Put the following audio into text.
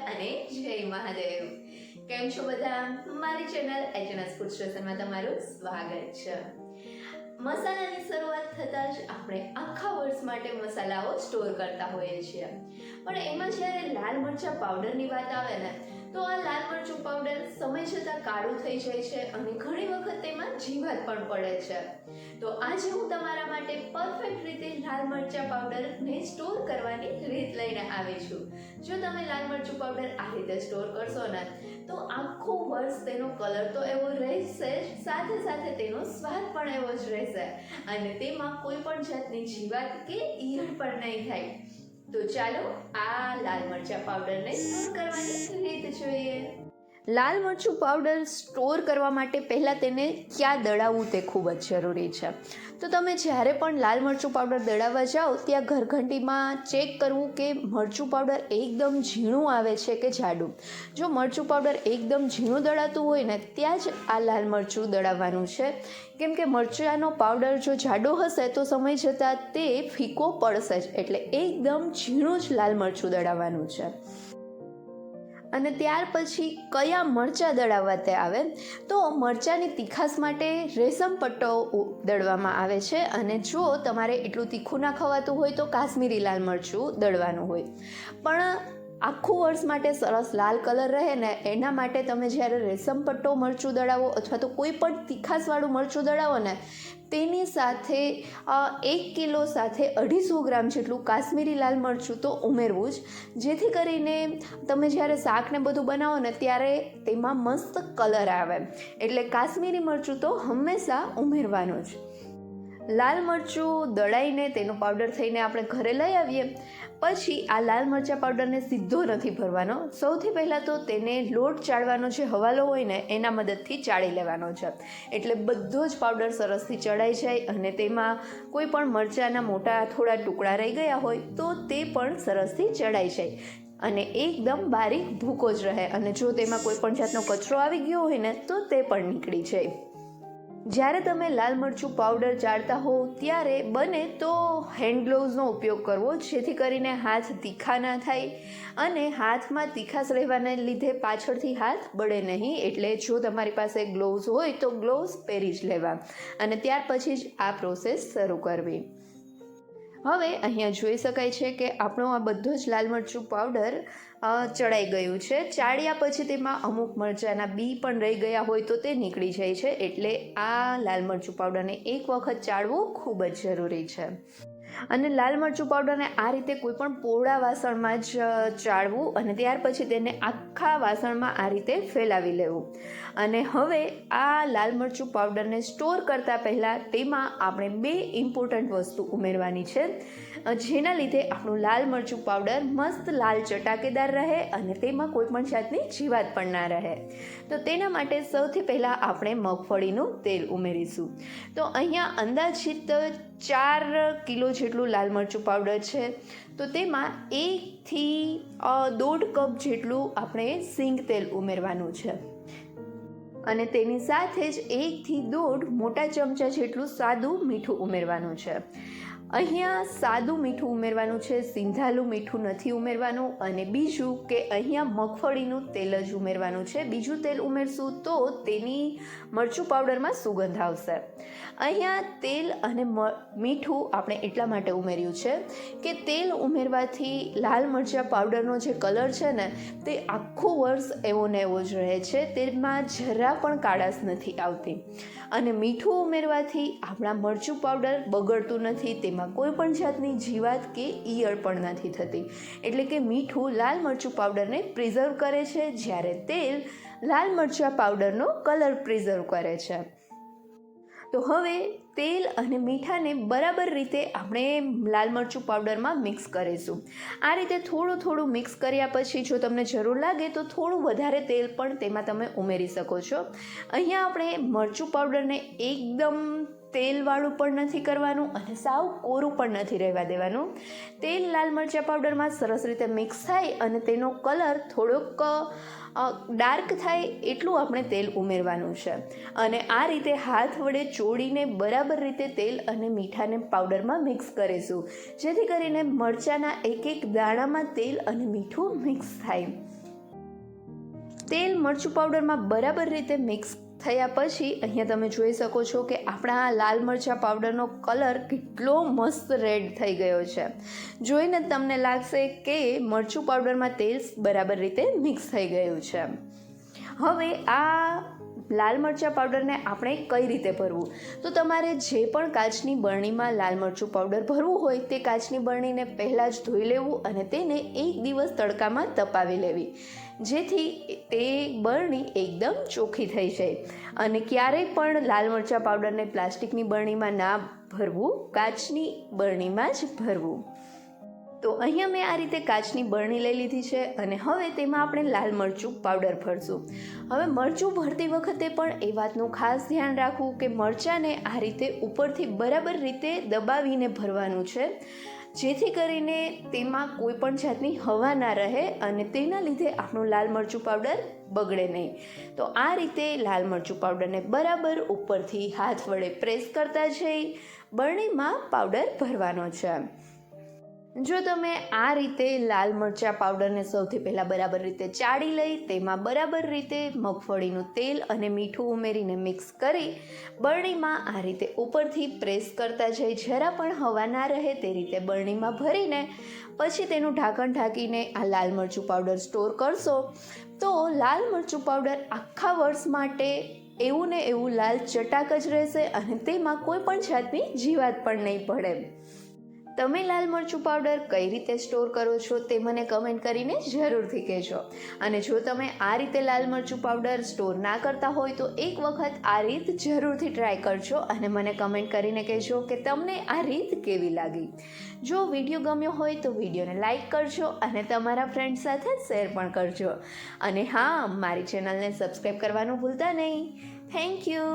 અને જય મહાદેવ. કેમ છો બધા? મારી ચેનલ એચએનએસ ફૂડ સ્ટેશનમાં તમારું સ્વાગત છે. મસાલાની શરૂઆત થતાં જ આપણે આખા વર્ષ માટે મસાલાઓ સ્ટોર કરતા હોઈએ છીએ, પણ એમાં જ્યારે લાલ મરચાં પાવડરની વાત આવે ને, તો આ લાલ મરચું પાવડર સમય જતાં કાળું થઈ જાય છે અને ઘણી વખત તેમાં જીવાત પણ પડે છે. તો આજે હું તમારા માટે પરફેક્ટ રીતે લાલ મરચાં પાવડરને સ્ટોર કરવાની રીત લઈને આવી છું. જો તમે લાલ મરચું પાવડર આ રીતે સ્ટોર કરશો ને, તો આખું વર્ષ તેનો કલર તો એવો રહેશે જ, સાથે સાથે તેનો સ્વાદ પણ એવો જ રહેશે અને તેમાં કોઈ પણ જાતની જીવાત કે ઈયળ પણ નહીં થાય. તો ચાલો આ લાલ મરચાં પાવડરને સ્ટોર કરવાની રીત જોઈએ. લાલ મરચું પાવડર સ્ટોર કરવા માટે પહેલાં તેને ક્યાં દળાવવું તે ખૂબ જ જરૂરી છે. તો તમે જ્યારે પણ લાલ મરચું પાવડર દળાવવા જાઓ ત્યાં ઘરઘંટીમાં ચેક કરવું કે મરચું પાવડર એકદમ ઝીણું આવે છે કે જાડું. જો મરચું પાવડર એકદમ ઝીણું દળાતું હોય ને, ત્યાં જ આ લાલ મરચું દળાવવાનું છે, કેમ કે મરચાંનો પાવડર જો જાડો હશે તો સમય જતાં તે ફીકો પડશે જ, એટલે એકદમ ઝીણું જ લાલ મરચું દળાવવાનું છે. અને ત્યાર પછી કયા મરચાં દળાવવા તે આવે, તો મરચાંની તીખાસ માટે રેશમ પટ્ટો દળવામાં આવે છે, અને જો તમારે એટલું તીખું ના ખવાતું હોય તો કાશ્મીરી લાલ મરચું દળવાનું હોય. પણ આખું વર્ષ માટે સરસ લાલ કલર રહે ને, એના માટે તમે જ્યારે રેશમ પટ્ટો મરચું દળાવો અથવા તો કોઈ પણ તીખાસવાળું મરચું દળાવો ને, તેની સાથે 1 કિલો સાથે 250 ગ્રામ જેટલું કાશ્મીરી લાલ મરચું તો ઉમેરવું જ, જેથી કરીને તમે જ્યારે શાકને બધું બનાવો ને ત્યારે તેમાં મસ્ત કલર આવે. એટલે કાશ્મીરી મરચું તો હંમેશા ઉમેરવાનું જ. લાલ મરચું દળાઈને તેનો પાવડર થઈને આપણે ઘરે લઈ આવીએ પછી આ લાલ મરચાં પાવડરને સીધો નથી ભરવાનો. સૌથી પહેલાં તો તેને લોટ ચાળવાનો જે હવાલો હોય ને, એના મદદથી ચાળી લેવાનો છે, એટલે બધો જ પાવડર સરસથી ચડાઈ જાય અને તેમાં કોઈ પણ મરચાંના મોટા થોડા ટુકડા રહી ગયા હોય તો તે પણ સરસથી ચડાઈ જાય અને એકદમ બારીક ભૂકો જ રહે. અને જો તેમાં કોઈ પણ જાતનો કચરો આવી ગયો હોય ને, તો તે પણ નીકળી જાય. જ્યારે તમે લાલ મરચું પાવડર ચાળતા હો ત્યારે બને તો હેન્ડ ગ્લોવ્સનો ઉપયોગ કરવો, જેથી કરીને હાથ તીખા ના થાય અને હાથમાં તીખાશ રહેવાને લીધે પાછળથી હાથ બળે નહીં. એટલે જો તમારી પાસે ગ્લોવ્સ હોય તો ગ્લોવ્સ પહેરી જ લેવા અને ત્યાર પછી જ આ પ્રોસેસ શરૂ કરવી. હવે અહીંયા જોઈ શકાય છે કે આપણો આ બધો જ લાલ મરચું પાવડર ચડાઈ ગયું છે. ચાળ્યા પછી તેમાં અમુક મરચાંના બી પણ રહી ગયા હોય તો તે નીકળી જાય છે, એટલે આ લાલ મરચું પાવડરને એક વખત ચાળવું ખૂબ જ જરૂરી છે. અને લાલ મરચું પાવડરને આ રીતે કોઈ પણ પોળા વાસણમાં જ ચાળવું અને ત્યાર પછી તેને આખા વાસણમાં આ રીતે ફેલાવી લેવું. અને હવે આ લાલ મરચું પાવડરને સ્ટોર કરતાં પહેલાં તેમાં આપણે 2 ઇમ્પોર્ટન્ટ વસ્તુ ઉમેરવાની છે, જેના લીધે આપણું લાલ મરચું પાવડર મસ્ત લાલ ચટાકેદાર રહે અને તેમાં કોઈ પણ જાતની જીવાત પણ ના રહે. તો તેના માટે સૌથી પહેલાં આપણે મગફળીનું તેલ ઉમેરીશું. તો અહીંયા અંદાજિત 4 કિલો જેટલું લાલ મરચું પાવડર છે, તો તેમાં 1 થી 1.5 કપ જેટલું આપણે સિંગ તેલ ઉમેરવાનું છે અને તેની સાથે જ 1 થી 1.5 મોટા ચમચા જેટલું સાદું મીઠું ઉમેરવાનું છે. અહીંયા સાદું મીઠું ઉમેરવાનું છે, સિંધાલું મીઠું નથી ઉમેરવાનું. અને બીજું કે અહીંયા મગફળીનું તેલ જ ઉમેરવાનું છે. બીજું તેલ ઉમેરશું તો તેની મરચું પાવડરમાં સુગંધ આવશે. અહીંયા તેલ અને મીઠું આપણે એટલા માટે ઉમેર્યું છે કે તેલ ઉમેરવાથી લાલ મરચાં પાવડરનો જે કલર છે ને, તે આખું વર્ષ એવો ને એવો જ રહે છે, તેમાં જરા પણ કાળાશ નથી આવતી. અને મીઠું ઉમેરવાથી આપણા મરચું પાવડર બગડતું નથી, તેમાં કોઈ પણ જાતની જીવાત કે ઈયળ પણ નથી થતી. એટલે કે મીઠું લાલ મરચું પાવડરને પ્રિઝર્વ કરે છે, જ્યારે તેલ લાલ મરચાં પાવડરનો કલર પ્રિઝર્વ કરે છે. તો હવે તેલ અને મીઠાને બરાબર રીતે આપણે લાલ મરચું પાવડરમાં મિક્સ કરીશું. આ રીતે થોડું થોડું મિક્સ કર્યા પછી જો તમને જરૂર લાગે તો થોડું વધારે તેલ પણ તેમાં તમે ઉમેરી શકો છો. અહીંયા આપણે મરચું પાવડરને એકદમ તેલવાળું પણ નથી કરવાનું અને સાવ કોરું પણ નથી રહેવા દેવાનું. તેલ લાલ મરચાં પાવડરમાં સરસ રીતે મિક્સ થાય અને તેનો કલર થોડોક ડાર્ક થાય એટલું આપણે તેલ ઉમેરવાનું છે. અને આ રીતે હાથ વડે ચોળીને બરાબર રીતે તેલ અને મીઠાને પાવડરમાં મિક્સ કરીશું, જેથી કરીને મરચાંના એક એક દાણામાં તેલ અને મીઠું મિક્સ થાય. તેલ મરચું પાવડરમાં બરાબર રીતે મિક્સ થયા પછી અહીંયા તમે જોઈ શકો છો કે આપણા લાલ મરચાં પાવડરનો કલર કેટલો મસ્ત રેડ થઈ ગયો છે. જોઈને તમને લાગશે કે મરચું પાવડરમાં તેલ બરાબર રીતે મિક્સ થઈ ગયું છે. હવે આ લાલ મરચાં પાવડરને આપણે કઈ રીતે ભરવું? તો તમારે જે પણ કાચની બરણીમાં લાલ મરચું પાવડર ભરવું હોય તે કાચની બરણીને પહેલાં જ ધોઈ લેવું અને તેને 1 દિવસ તડકામાં તપાવી લેવી, જેથી તે બરણી એકદમ ચોખ્ખી થઈ જાય. અને ક્યારેય પણ લાલ મરચાં પાવડરને પ્લાસ્ટિકની બરણીમાં ના ભરવું, કાચની બરણીમાં જ ભરવું. તો અહીંયા મેં આ રીતે કાચની બરણી લઈ લીધી છે અને હવે તેમાં આપણે લાલ મરચું પાવડર ભરશું. હવે મરચું ભરતી વખતે પણ એ વાતનું ખાસ ધ્યાન રાખવું કે મરચાંને આ રીતે ઉપરથી બરાબર રીતે દબાવીને ભરવાનું છે, જેથી કરીને તેમાં કોઈ પણ જાતની હવા ના રહે અને તેના લીધે આપણું લાલ મરચું પાવડર બગડે નહીં. તો આ રીતે લાલ મરચું પાવડરને બરાબર ઉપરથી હાથ વડે પ્રેસ કરતા જઈ બરણીમાં પાવડર ભરવાનો છે. જો તમે આ રીતે લાલ મરચાં પાવડરને સૌથી પહેલાં બરાબર રીતે ચાળી લઈ તેમાં બરાબર રીતે મગફળીનું તેલ અને મીઠું ઉમેરીને મિક્સ કરી બરણીમાં આ રીતે ઉપરથી પ્રેસ કરતા જઈ જરા પણ હવા ના રહે તે રીતે બરણીમાં ભરીને પછી તેનું ઢાંકણ ઢાંકીને આ લાલ મરચું પાવડર સ્ટોર કરશો તો લાલ મરચું પાવડર આખા વર્ષ માટે એવું ને એવું લાલ ચટાક જ રહેશે અને તેમાં કોઈ પણ જાતની જીવાત પણ નહીં પડે. તમે લાલ મરચું પાવડર કઈ રીતે સ્ટોર કરો છો તે મને કમેન્ટ કરીને જરૂરથી કહેજો. અને જો તમે આ રીતે લાલ મરચું પાવડર સ્ટોર ના કરતા હોય તો એક વખત આ રીત જરૂરથી ટ્રાય કરજો અને મને કમેન્ટ કરીને કહેજો કે તમને આ રીત કેવી લાગી. જો વિડીયો ગમ્યો હોય તો વિડીયોને લાઈક કરજો અને તમારા ફ્રેન્ડ્સ સાથે શેર પણ કરજો. અને હા, મારી ચેનલને સબસ્ક્રાઈબ કરવાનું ભૂલતા નહીં. Thank you.